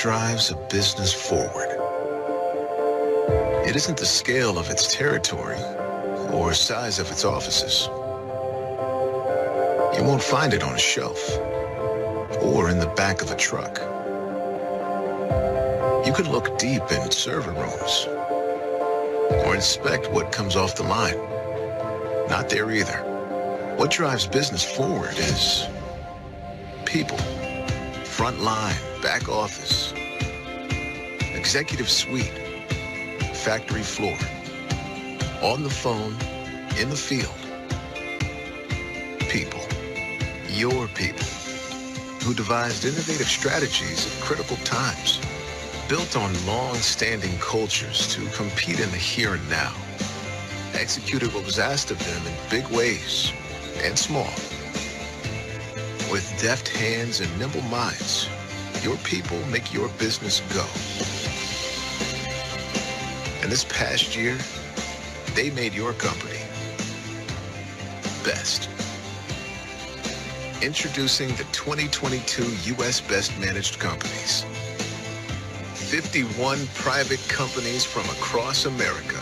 drives a business forward? It isn't the scale of its territory or size of its offices. You won't find it on a shelf or in the back of a truck. You could look deep in server rooms or inspect what comes off the line. Not there either. What drives business forward is people. Front line, back office, executive suite, factory floor, on the phone, in the field. People. Your people. Who devised innovative strategies at critical times, built on long-standing cultures to compete in the here and now, executed what was asked of them in big ways and small. With deft hands and nimble minds, your people make your business go. And this past year, they made your company best. Introducing the 2022 U.S. Best Managed Companies. 51 private companies from across America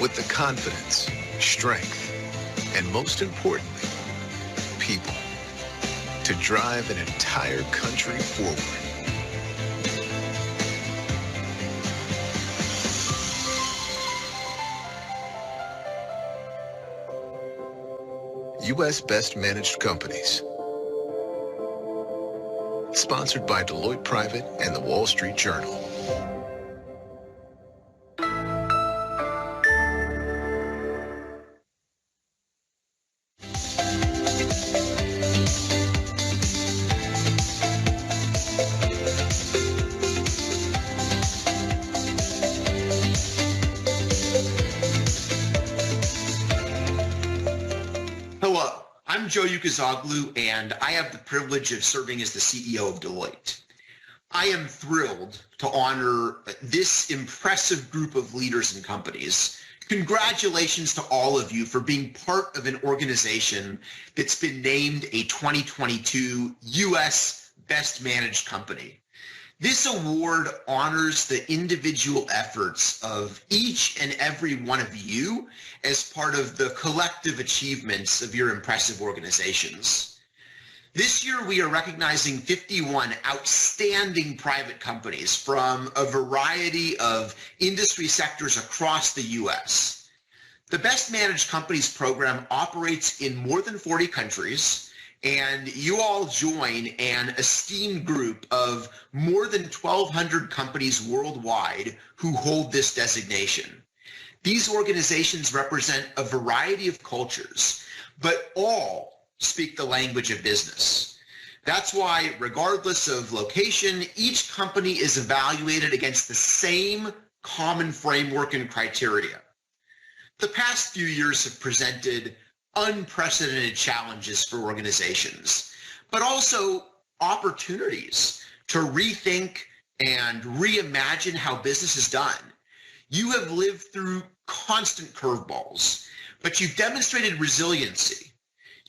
with the confidence, strength, and most importantly, people to drive an entire country forward. U.S. Best Managed Companies. Sponsored by Deloitte Private and the Wall Street Journal. Hello, I'm Joe Ukazoglu, and I have the privilege of serving as the CEO of Deloitte. I am thrilled to honor this impressive group of leaders and companies. Congratulations to all of you for being part of an organization that's been named a 2022 U.S. Best Managed Company. This award honors the individual efforts of each and every one of you as part of the collective achievements of your impressive organizations. This year, we are recognizing 51 outstanding private companies from a variety of industry sectors across the U.S. The Best Managed Companies program operates in more than 40 countries, and you all join an esteemed group of more than 1,200 companies worldwide who hold this designation. These organizations represent a variety of cultures, but all speak the language of business. That's why, regardless of location, each company is evaluated against the same common framework and criteria. The past few years have presented unprecedented challenges for organizations, but also opportunities to rethink and reimagine how business is done. You have lived through constant curveballs, but you've demonstrated resiliency.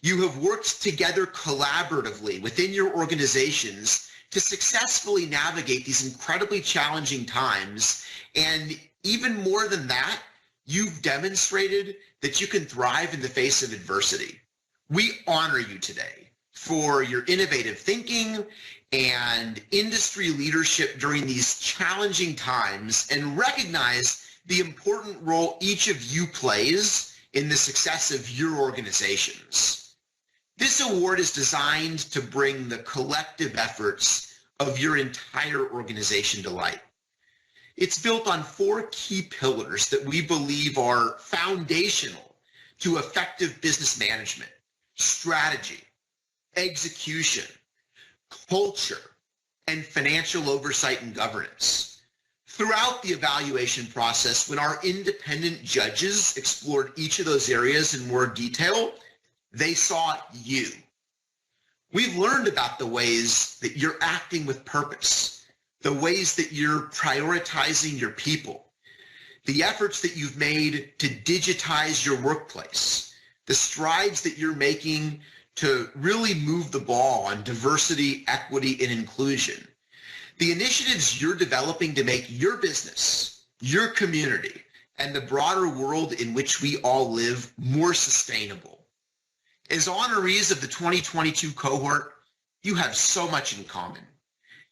You have worked together collaboratively within your organizations to successfully navigate these incredibly challenging times. And even more than that, you've demonstrated that you can thrive in the face of adversity. We honor you today for your innovative thinking and industry leadership during these challenging times, and recognize the important role each of you plays in the success of your organizations. This award is designed to bring the collective efforts of your entire organization to light. It's built on 4 key pillars that we believe are foundational to effective business management: strategy, execution, culture, and financial oversight and governance. Throughout the evaluation process, when our independent judges explored each of those areas in more detail, they saw you. We've learned about the ways that you're acting with purpose, the ways that you're prioritizing your people, the efforts that you've made to digitize your workplace, the strides that you're making to really move the ball on diversity, equity, and inclusion, The initiatives you're developing to make your business, your community, and the broader world in which we all live more sustainable. As honorees of the 2022 cohort, you have so much in common.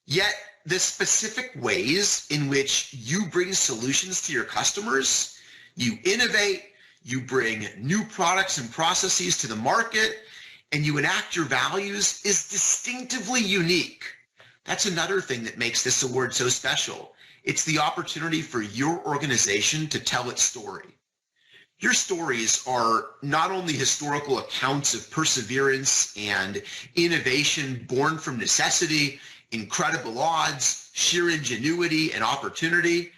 Yet, the specific ways in which you bring solutions to your customers, you innovate, you bring new products and processes to the market, and you enact your values is distinctively unique. That's another thing that makes this award so special. It's the opportunity for your organization to tell its story. Your stories are not only historical accounts of perseverance and innovation born from necessity, incredible odds, sheer ingenuity, and opportunity,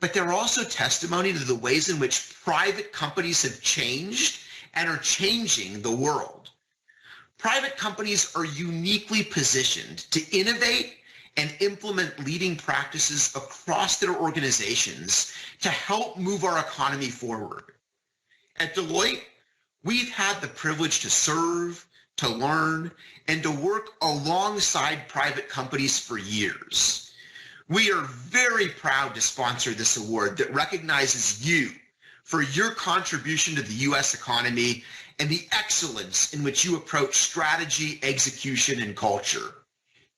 but they're also testimony to the ways in which private companies have changed and are changing the world. Private companies are uniquely positioned to innovate and implement leading practices across their organizations to help move our economy forward. At Deloitte, we've had the privilege to serve, to learn, and to work alongside private companies for years. We are very proud to sponsor this award that recognizes you for your contribution to the U.S. economy and the excellence in which you approach strategy, execution, and culture.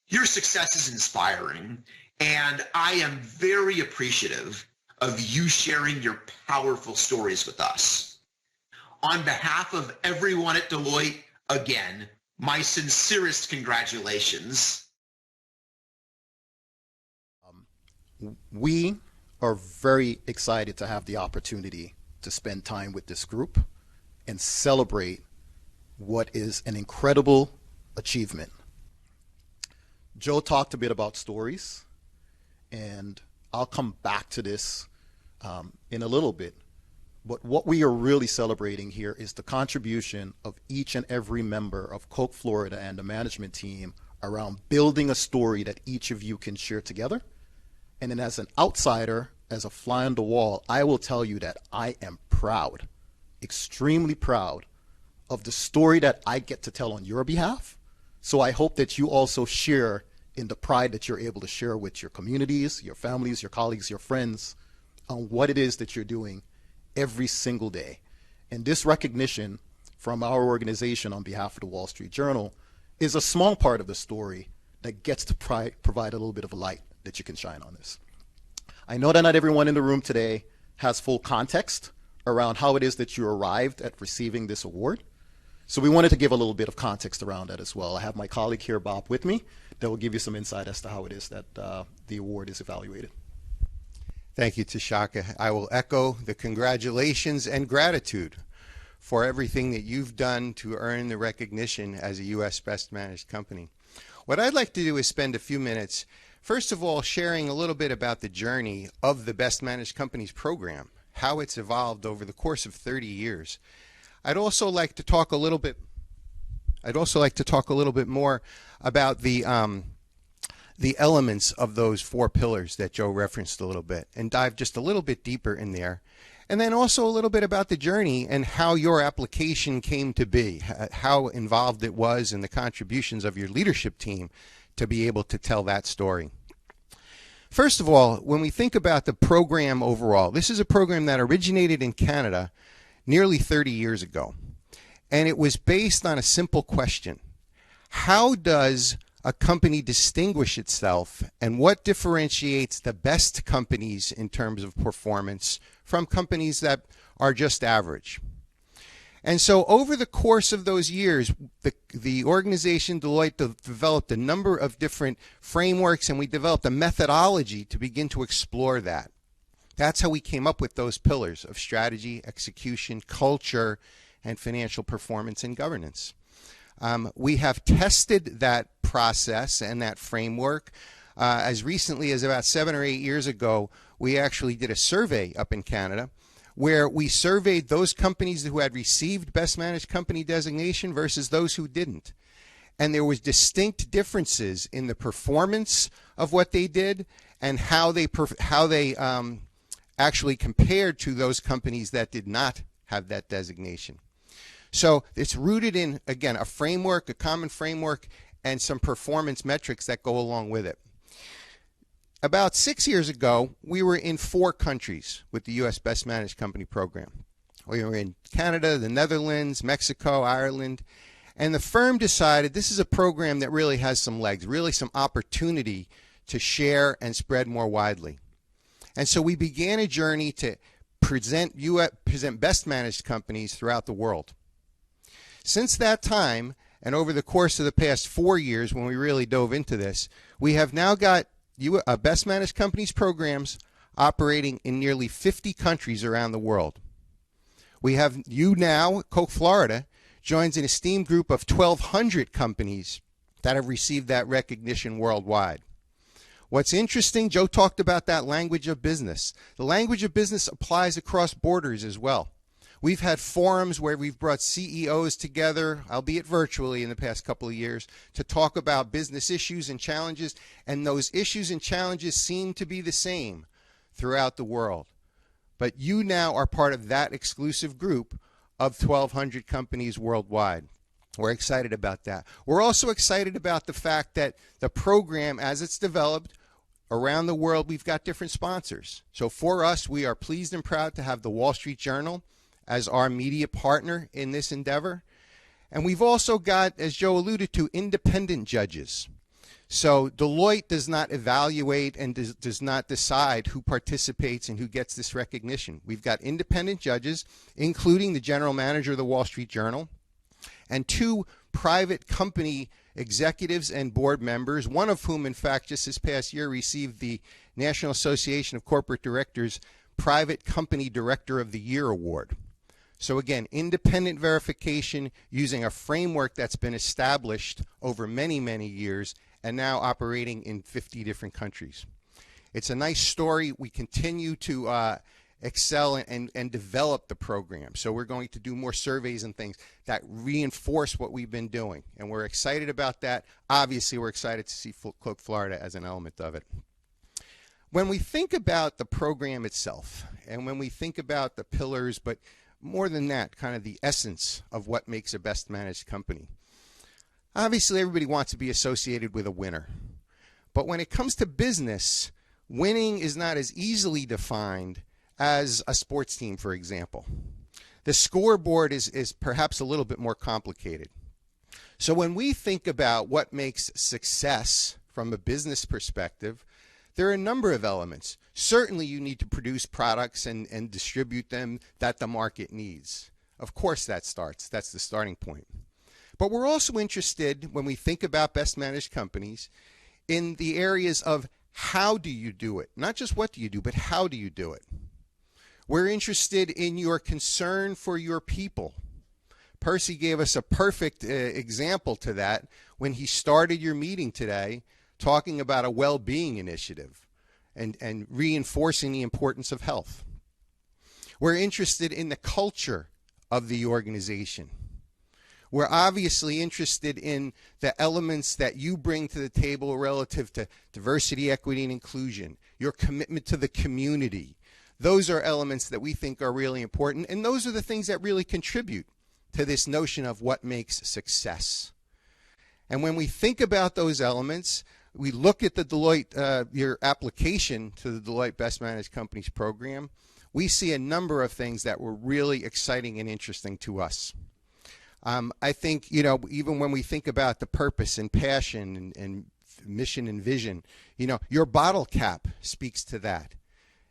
Your success is inspiring, and I am very appreciative of you sharing your powerful stories with us. On behalf of everyone at Deloitte, again, my sincerest congratulations. We are very excited to have the opportunity to spend time with this group and celebrate what is an incredible achievement. Joe talked a bit about stories, and I'll come back to this in a little bit. But what we are really celebrating here is the contribution of each and every member of Coke Florida and the management team around building a story that each of you can share together. And then as an outsider, as a fly on the wall, I will tell you that I am proud, extremely proud of the story that I get to tell on your behalf. So I hope that you also share in the pride that you're able to share with your communities, your families, your colleagues, your friends on what it is that you're doing every single day. And this recognition from our organization on behalf of the Wall Street Journal is a small part of the story that gets to provide a little bit of a light that you can shine on this. I know that not everyone in the room today has full context around how it is that you arrived at receiving this award. So we wanted to give a little bit of context around that as well. I have my colleague here, Bob, with me, that will give you some insight as to how it is that the award is evaluated. Thank you, Tashaka. I will echo the congratulations and gratitude for everything that you've done to earn the recognition as a U.S. Best Managed Company. What I'd like to do is spend a few minutes, first of all, sharing a little bit about the journey of the Best Managed Companies program, how it's evolved over the course of 30 years. I'd also like to talk a little bit more about the elements of those four pillars that Joe referenced a little bit and dive just a little bit deeper in there. And then also a little bit about the journey and how your application came to be, how involved it was in the contributions of your leadership team to be able to tell that story. First of all, when we think about the program overall, this is a program that originated in Canada nearly 30 years ago. And it was based on a simple question. How does a company distinguish itself, and what differentiates the best companies in terms of performance from companies that are just average? And so over the course of those years, the organization Deloitte developed a number of different frameworks, and we developed a methodology to begin to explore that. That's how we came up with those pillars of strategy, execution, culture, and financial performance and governance. We have tested that process and that framework. As recently as about 7 or 8 years ago, we actually did a survey up in Canada where we surveyed those companies who had received Best Managed Company designation versus those who didn't. And there was distinct differences in the performance of what they did and how they actually compared to those companies that did not have that designation. So it's rooted in, again, a framework, a common framework, and some performance metrics that go along with it. about 6 years ago, we were in 4 countries with the U.S. Best Managed Company program. We were in Canada, the Netherlands, Mexico, Ireland, and the firm decided this is a program that really has some legs, really some opportunity to share and spread more widely. And so we began a journey to present best managed companies throughout the world. Since that time, and over the course of the past 4 years when we really dove into this, we have now got best managed companies programs operating in nearly 50 countries around the world. We have now, Coke Florida, joins an esteemed group of 1,200 companies that have received that recognition worldwide. What's interesting, Joe talked about that language of business. The language of business applies across borders as well. We've had forums where we've brought CEOs together, albeit virtually in the past couple of years, to talk about business issues and challenges, and those issues and challenges seem to be the same throughout the world. But you now are part of that exclusive group of 1,200 companies worldwide. We're excited about that. We're also excited about the fact that the program, as it's developed around the world, we've got different sponsors. So for us, we are pleased and proud to have the Wall Street Journal as our media partner in this endeavor. And we've also got, as Joe alluded to, independent judges. So Deloitte does not evaluate and does not decide who participates and who gets this recognition. We've got independent judges, including the general manager of the Wall Street Journal, and 2 private company executives and board members, one of whom, in fact, just this past year received the National Association of Corporate Directors Private Company Director of the Year Award. So again, independent verification using a framework that's been established over many, many years and now operating in 50 different countries. It's a nice story. We continue to excel and develop the program. So we're going to do more surveys and things that reinforce what we've been doing. And we're excited about that. Obviously, we're excited to see Coke Florida as an element of it. When we think about the program itself, and when we think about the pillars, but more than that, kind of the essence of what makes a best managed company. Obviously, everybody wants to be associated with a winner. But when it comes to business, winning is not as easily defined as a sports team, for example. The scoreboard is perhaps a little bit more complicated. So when we think about what makes success from a business perspective, there are a number of elements. Certainly you need to produce products and distribute them that the market needs. Of course that's the starting point. But we're also interested, when we think about best managed companies, in the areas of how do you do it? Not just what do you do, but how do you do it? We're interested in your concern for your people. Percy gave us a perfect example to that when he started your meeting today talking about a well-being initiative and reinforcing the importance of health. We're interested in the culture of the organization. We're obviously interested in the elements that you bring to the table relative to diversity, equity, and inclusion, your commitment to the community. Those are elements that we think are really important, and those are the things that really contribute to this notion of what makes success. And when we think about those elements, we look at the Deloitte, your application to the Deloitte Best Managed Companies program, we see a number of things that were really exciting and interesting to us. I think, even when we think about the purpose and passion and mission and vision, your bottle cap speaks to that.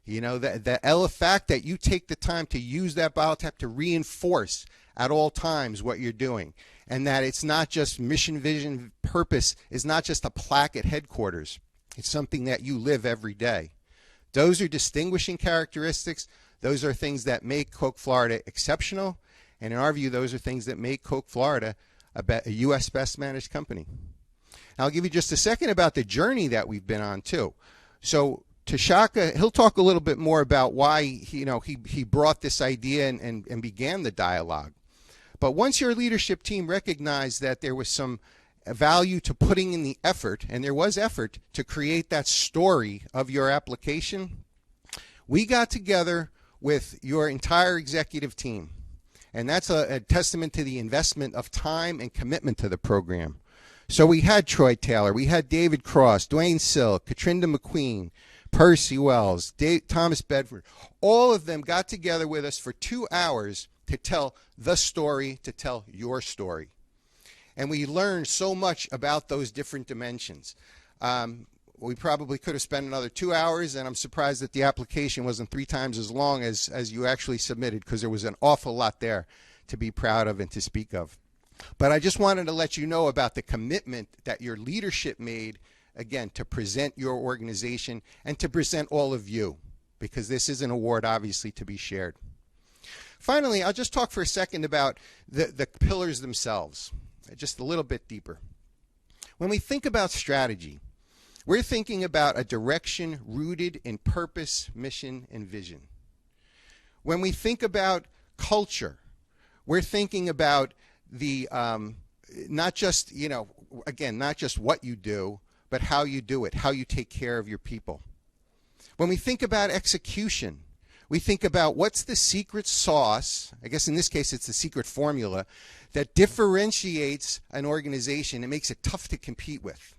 The fact that you take the time to use that bottle cap to reinforce at all times what you're doing, and that it's not just mission, vision, purpose is not just a plaque at headquarters. It's something that you live every day. Those are distinguishing characteristics. Those are things that make Coke Florida exceptional. And in our view, those are things that make Coke Florida a U.S. Best Managed Company. Now, I'll give you just a second about the journey that we've been on, too. So Tashaka, he'll talk a little bit more about why he brought this idea and began the dialogue. But once your leadership team recognized that there was some value to putting in the effort, and there was effort to create that story of your application, we got together with your entire executive team. And that's a testament to the investment of time and commitment to the program. So we had Troy Taylor, we had David Cross, Dwayne Sill, Katrinda McQueen, Percy Wells, Thomas Bedford. All of them got together with us for 2 hours to tell the story, to tell your story. And we learned so much about those different dimensions. We probably could have spent another 2 hours, and I'm surprised that the application wasn't 3 times as long as you actually submitted, because there was an awful lot there to be proud of and to speak of. But I just wanted to let you know about the commitment that your leadership made, again, to present your organization and to present all of you, because this is an award, obviously, to be shared. Finally, I'll just talk for a second about the pillars themselves, just a little bit deeper. When we think about strategy, we're thinking about a direction rooted in purpose, mission, and vision. When we think about culture, we're thinking about the not just, again, not just what you do, but how you do it, how you take care of your people. When we think about execution, we think about what's the secret sauce, I guess in this case it's the secret formula, that differentiates an organization and makes it tough to compete with.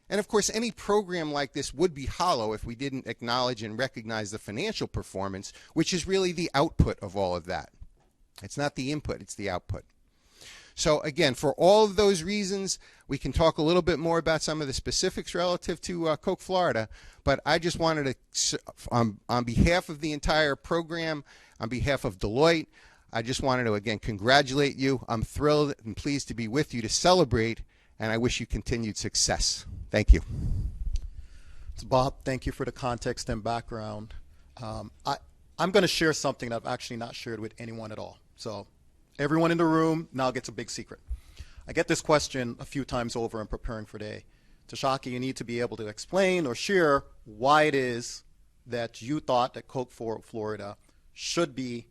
And of course, any program like this would be hollow if we didn't acknowledge and recognize the financial performance, which is really the output of all of that. It's not the input, it's the output. So again, for all of those reasons, we can talk a little bit more about some of the specifics relative to Coke Florida, but I just wanted to, on behalf of the entire program, on behalf of Deloitte, I just wanted to, again, congratulate you. I'm thrilled and pleased to be with you to celebrate, and I wish you continued success. Thank you. So Bob, thank you for the context and background. I'm going to share something that I've actually not shared with anyone at all. So everyone in the room now gets a big secret. I get this question a few times over in preparing for today. Tashaki, you need to be able to explain or share why it is that you thought that Coke Florida should be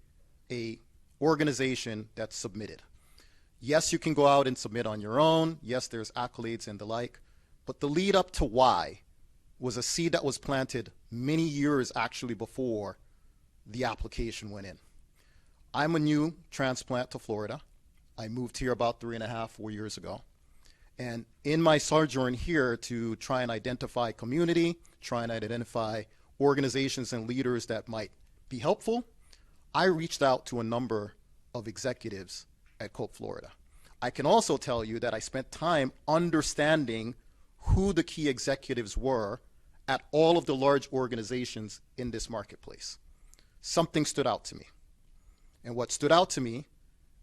a organization that's submitted. Yes, you can go out and submit on your own. Yes, there's accolades and the like. But the lead up to why was a seed that was planted many years actually before the application went in. I'm a new transplant to Florida. I moved here about 3.5, 4 years ago. And in my sojourn here to try and identify community, try and identify organizations and leaders that might be helpful, I reached out to a number of executives at Coke Florida. I can also tell you that I spent time understanding who the key executives were at all of the large organizations in this marketplace. Something stood out to me. And what stood out to me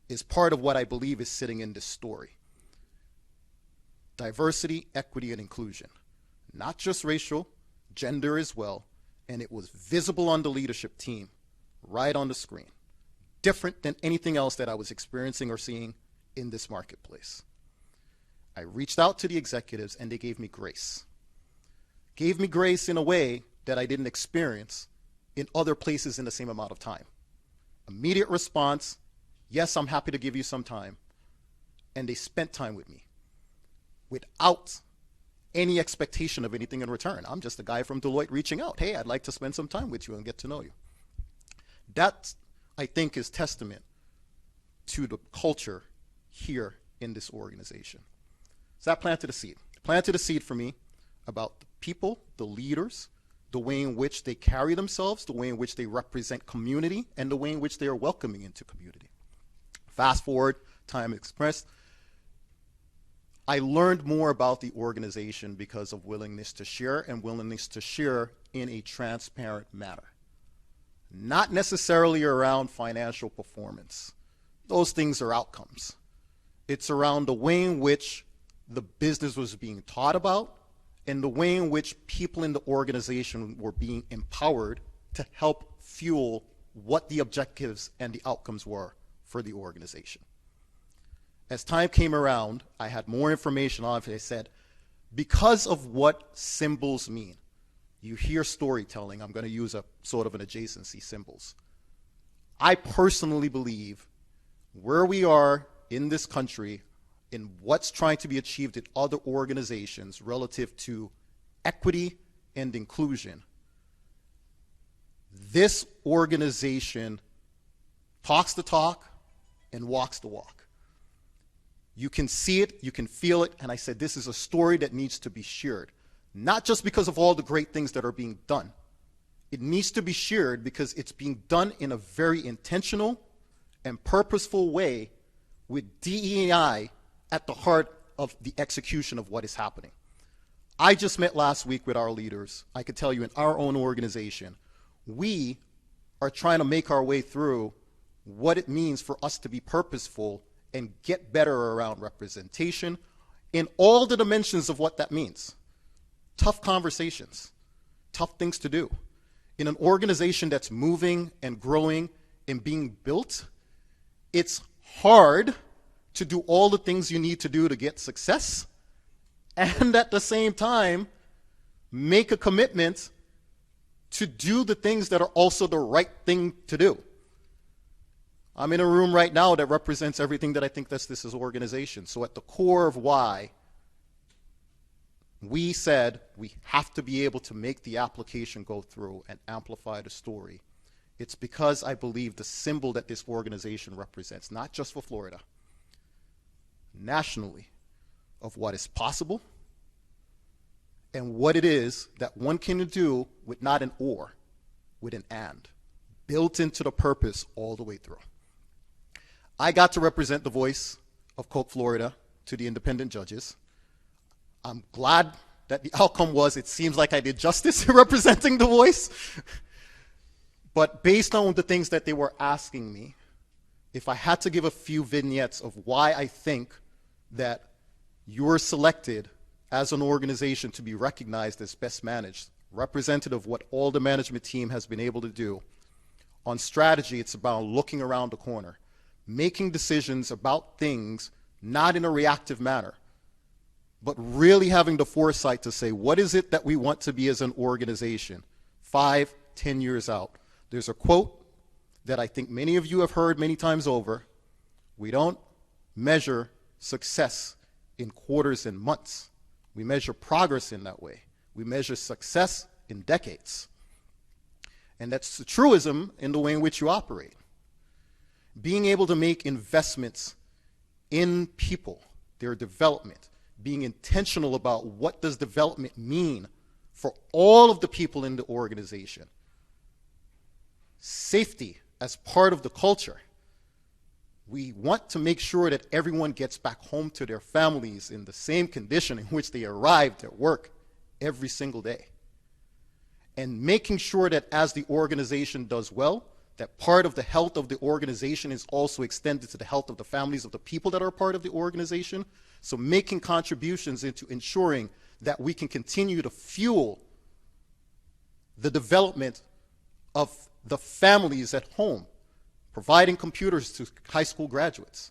is part of what I believe is sitting in this story. Diversity, equity, and inclusion. Not just racial, gender as well, and it was visible on the leadership team, right on the screen. Different than anything else that I was experiencing or seeing in this marketplace. I reached out to the executives and they gave me grace. Gave me grace in a way that I didn't experience in other places in the same amount of time. Immediate response, yes, I'm happy to give you some time. And they spent time with me without any expectation of anything in return. I'm just a guy from Deloitte reaching out. Hey, I'd like to spend some time with you and get to know you. That, I think, is testament to the culture here in this organization. So that planted a seed. Planted a seed for me about the people, the leaders, the way in which they carry themselves, the way in which they represent community, and the way in which they are welcoming into community. Fast forward, time expressed. I learned more about the organization because of willingness to share and willingness to share in a transparent manner. Not necessarily around financial performance. Those things are outcomes. It's around the way in which the business was being taught about and the way in which people in the organization were being empowered to help fuel what the objectives and the outcomes were for the organization. As time came around, I had more information on it. I said, because of what symbols mean, you hear storytelling, I'm going to use a sort of an adjacency, symbols. I personally believe where we are in this country, in what's trying to be achieved in other organizations relative to equity and inclusion, this organization talks the talk and walks the walk. You can see it, you can feel it, and I said, this is a story that needs to be shared. Not just because of all the great things that are being done. It needs to be shared because it's being done in a very intentional and purposeful way with DE&I at the heart of the execution of what is happening. I just met last week with our leaders. I could tell you in our own organization, we are trying to make our way through what it means for us to be purposeful and get better around representation in all the dimensions of what that means. Tough conversations, tough things to do. In an organization that's moving and growing and being built, it's hard to do all the things you need to do to get success, and at the same time, make a commitment to do the things that are also the right thing to do. I'm in a room right now that represents everything that I think this is organization. So at the core of why we said we have to be able to make the application go through and amplify the story, it's because I believe the symbol that this organization represents, not just for Florida, nationally, of what is possible and what it is that one can do with not an or, with an and, built into the purpose all the way through. I got to represent the voice of Coke Florida to the independent judges. I'm glad that the outcome was, it seems like I did justice in representing the voice. But based on the things that they were asking me, if I had to give a few vignettes of why I think that you're selected as an organization to be recognized as best managed, representative of what all the management team has been able to do. On strategy, it's about looking around the corner, making decisions about things not in a reactive manner, but really having the foresight to say, what is it that we want to be as an organization 5, 10 years out? There's a quote that I think many of you have heard many times over. We don't measure success in quarters and months. We measure progress in that way. We measure success in decades. And that's the truism in the way in which you operate. Being able to make investments in people, their development, being intentional about what does development mean for all of the people in the organization. Safety as part of the culture. We want to make sure that everyone gets back home to their families in the same condition in which they arrived at work every single day. And making sure that as the organization does well, that part of the health of the organization is also extended to the health of the families of the people that are part of the organization. So making contributions into ensuring that we can continue to fuel the development of the families at home, providing computers to high school graduates,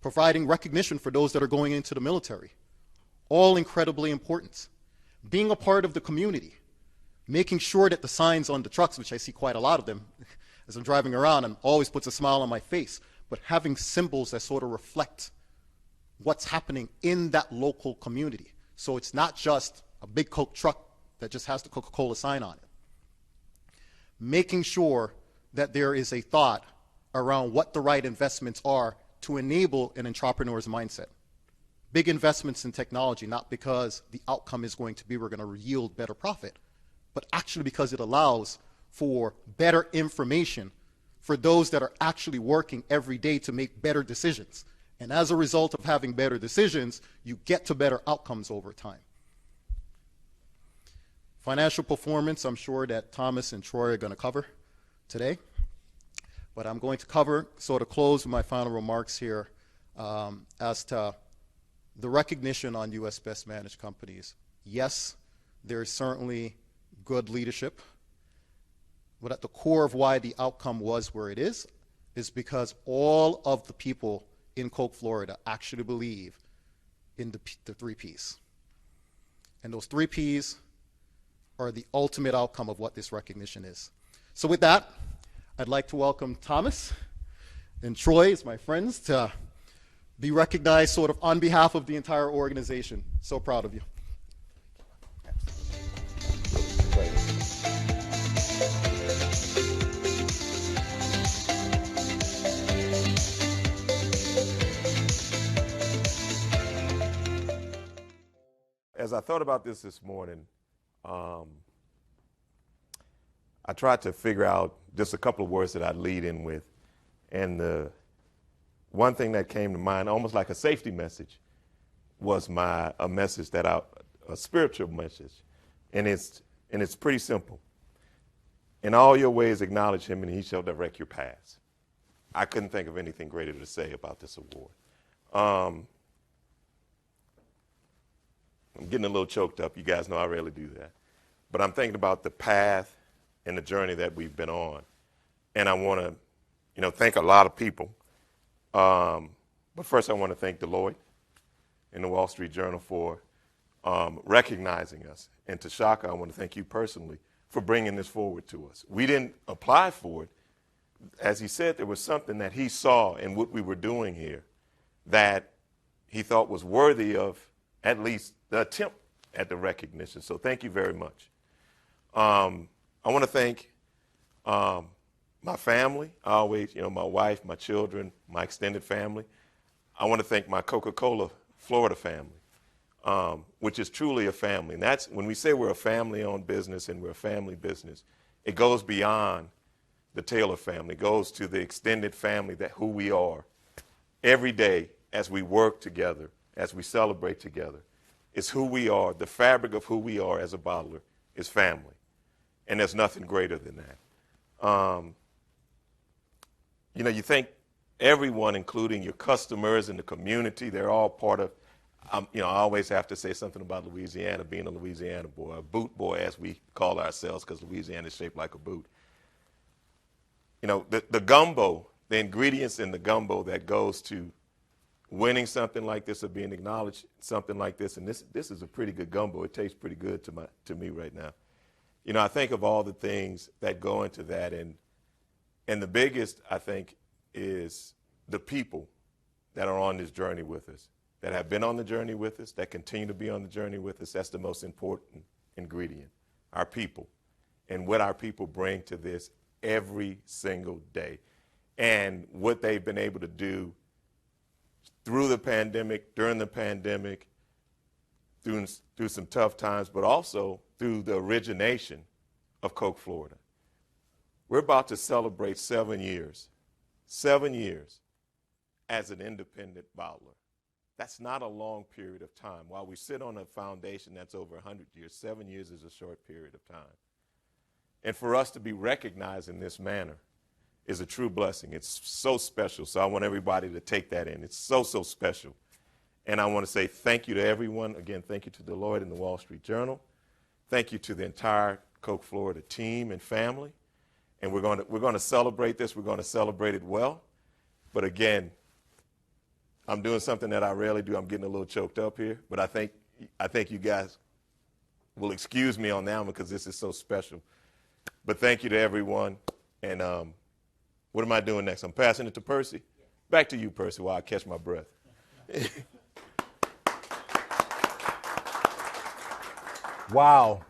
providing recognition for those that are going into the military, all incredibly important. Being a part of the community, making sure that the signs on the trucks, which I see quite a lot of them as I'm driving around, and always puts a smile on my face, but having symbols that sort of reflect what's happening in that local community. So it's not just a big Coke truck that just has the Coca-Cola sign on it. Making sure that there is a thought around what the right investments are to enable an entrepreneur's mindset. Big investments in technology, not because the outcome is going to be we're going to yield better profit, but actually because it allows for better information for those that are actually working every day to make better decisions. And as a result of having better decisions, you get to better outcomes over time. Financial performance, I'm sure that Thomas and Troy are going to cover today. But I'm going to cover, sort of close with my final remarks here as to the recognition on U.S. best managed companies. Yes, there is certainly good leadership, but at the core of why the outcome was where it is because all of the people in Coke, Florida actually believe in the 3 Ps. And those 3 Ps are the ultimate outcome of what this recognition is. So with that, I'd like to welcome Thomas and Troy as my friends to be recognized sort of on behalf of the entire organization. So proud of you. as I thought about this morning, I tried to figure out just a couple of words that I'd lead in with. And the one thing that came to mind, almost like a safety message, was a message a spiritual message. And it's pretty simple. In all your ways acknowledge him and he shall direct your paths. I couldn't think of anything greater to say about this award. I'm getting a little choked up. You guys know I rarely do that. But I'm thinking about the path and the journey that we've been on. And I want to, thank a lot of people. But first I want to thank Deloitte and the Wall Street Journal for recognizing us. And to Shaka, I want to thank you personally for bringing this forward to us. We didn't apply for it. As he said, there was something that he saw in what we were doing here that he thought was worthy of at least the attempt at the recognition. So thank you very much. I want to thank my family, always, my wife, my children, my extended family. I want to thank my Coca-Cola Florida family, which is truly a family. And that's when we say we're a family-owned business and we're a family business, it goes beyond the Taylor family. It goes to the extended family, that who we are. Every day as we work together, as we celebrate together, it's who we are. The fabric of who we are as a bottler is family. And there's nothing greater than that. You think everyone, including your customers and the community, they're all part of, I always have to say something about Louisiana, being a Louisiana boy, a boot boy as we call ourselves, because Louisiana is shaped like a boot. The gumbo, the ingredients in the gumbo that goes to winning something like this or being acknowledged something like this, and this is a pretty good gumbo. It tastes pretty good to me right now. I think of all the things that go into that, and the biggest, I think, is the people that are on this journey with us, that have been on the journey with us, that continue to be on the journey with us. That's the most important ingredient, our people, and what our people bring to this every single day, and what they've been able to do through the pandemic, during the pandemic, through some tough times, but also through the origination of Coke Florida. We're about to celebrate 7 years as an independent bottler. That's not a long period of time. While we sit on a foundation that's over 100 years, 7 years is a short period of time. And for us to be recognized in this manner is a true blessing. It's so special. So I want everybody to take that in. It's so, so special. And I want to say thank you to everyone. Again, thank you to Deloitte and the Wall Street Journal. Thank you to the entire Coke Florida team and family. And we're going to celebrate this. We're going to celebrate it well. But again, I'm doing something that I rarely do. I'm getting a little choked up here. But I think you guys will excuse me on that one because this is so special. But thank you to everyone. And what am I doing next? I'm passing it to Percy. Back to you, Percy, while I catch my breath. Wow.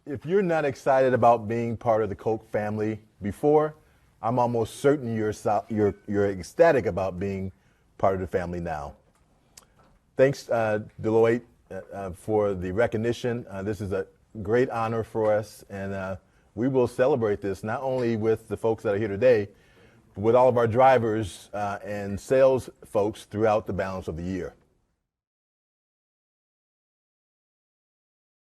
If you're not excited about being part of the Coke family before, I'm almost certain you're ecstatic about being part of the family now. Thanks, Deloitte, for the recognition. This is a great honor for us, and we will celebrate this not only with the folks that are here today, but with all of our drivers and sales folks throughout the balance of the year.